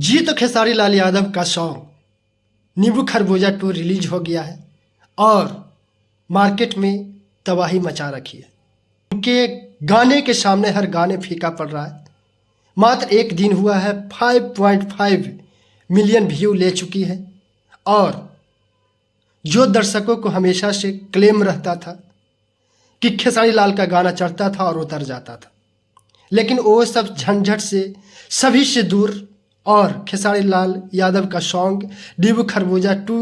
जी तो खेसारी लाल यादव का सॉन्ग नींबू खरबूजा 2 रिलीज हो गया है और मार्केट में तबाही मचा रखी है। उनके गाने के सामने हर गाने फीका पड़ रहा है। मात्र एक दिन हुआ है 5.5 मिलियन व्यू ले चुकी है और जो दर्शकों को हमेशा से क्लेम रहता था कि खेसारी लाल का गाना चढ़ता था और उतर जाता था, लेकिन वो सब झंझट से सभी से दूर और खेसारी लाल यादव का सॉन्ग नींबू खरबूजा 2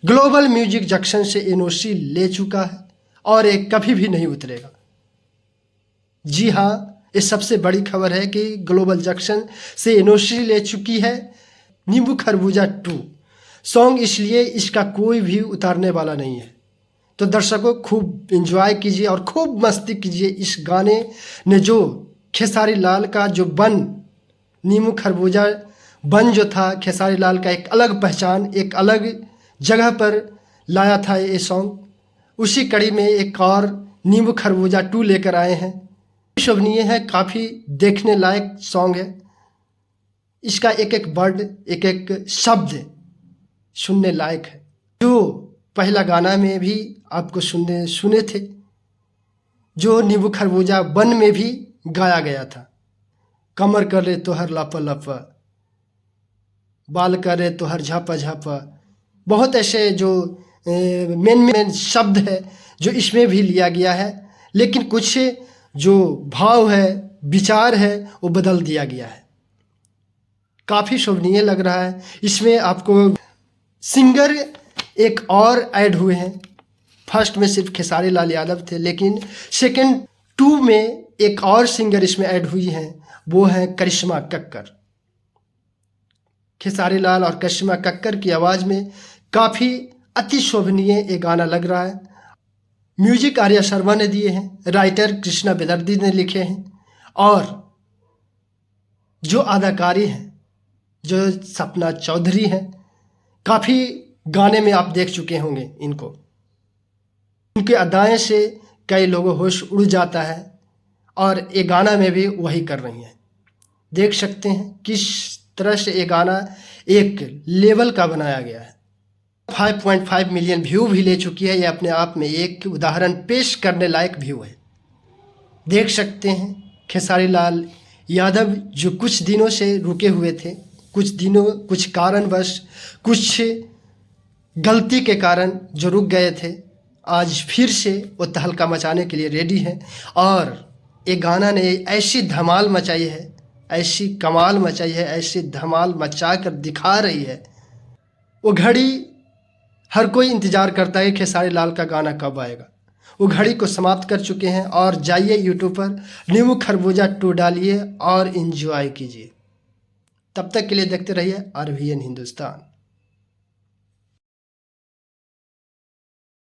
ग्लोबल म्यूजिक जंक्शन से एनओसी ले चुका है और ये कभी भी नहीं उतरेगा। जी हाँ, ये सबसे बड़ी खबर है कि ग्लोबल जंक्शन से एनओसी ले चुकी है नींबू खरबूजा 2 सॉन्ग, इसलिए इसका कोई भी उतारने वाला नहीं है। तो दर्शकों खूब एंजॉय कीजिए और खूब मस्ती कीजिए। इस गाने ने जो खेसारी लाल का जो नींबू खरबूजा बन जो था, खेसारी लाल का एक अलग पहचान, एक अलग जगह पर लाया था ये सॉन्ग। उसी कड़ी में एक और नींबू खरबूजा 2 लेकर आए हैं। शोभनीय है, काफ़ी देखने लायक सॉन्ग है। इसका एक एक वर्ड, एक एक शब्द सुनने लायक है। जो पहला गाना में भी आपको सुने थे, जो नींबू खरबूजा 1 में भी गाया गया था। कमर कर ले तो हर लप लप, बाल करे तो हर झापा झापा, बहुत ऐसे जो मेन शब्द है जो इसमें भी लिया गया है, लेकिन कुछ जो भाव है, विचार है, वो बदल दिया गया है। काफ़ी शोभनीय लग रहा है। इसमें आपको सिंगर एक और ऐड हुए हैं। फर्स्ट में सिर्फ खेसारी लाल यादव थे, लेकिन सेकंड 2 में एक और सिंगर इसमें ऐड हुई हैं, वो है करिश्मा कक्कर। खेसारी लाल और करिश्मा कक्कर की आवाज़ में काफ़ी अति शोभनीय ये गाना लग रहा है। म्यूजिक आर्या शर्मा ने दिए हैं, राइटर कृष्णा बेदर्दी ने लिखे हैं और जो अदाकारी हैं, जो सपना चौधरी हैं, काफ़ी गाने में आप देख चुके होंगे इनको। उनके अदाएं से कई लोगों होश उड़ जाता है और ये गाना में भी वही कर रही हैं। देख सकते हैं किस तरह से ये गाना एक लेवल का बनाया गया है। 5.5 मिलियन व्यू भी ले चुकी है। ये अपने आप में एक उदाहरण पेश करने लायक व्यू है। देख सकते हैं खेसारी लाल यादव जो कुछ दिनों से रुके हुए थे, कुछ कारणवश, कुछ गलती के कारण जो रुक गए थे, आज फिर से वो तहलका मचाने के लिए रेडी हैं और ये गाना ने ऐसी धमाल मचाई है, ऐसी कमाल मचाई है, ऐसी धमाल मचा कर दिखा रही है। वो घड़ी हर कोई इंतज़ार करता है खेसारी लाल का गाना कब आएगा। वो घड़ी को समाप्त कर चुके हैं और जाइए यूट्यूब पर नींबू खरबूजा 2 डालिए और एंजॉय कीजिए। तब तक के लिए देखते रहिए RVN हिंदुस्तान।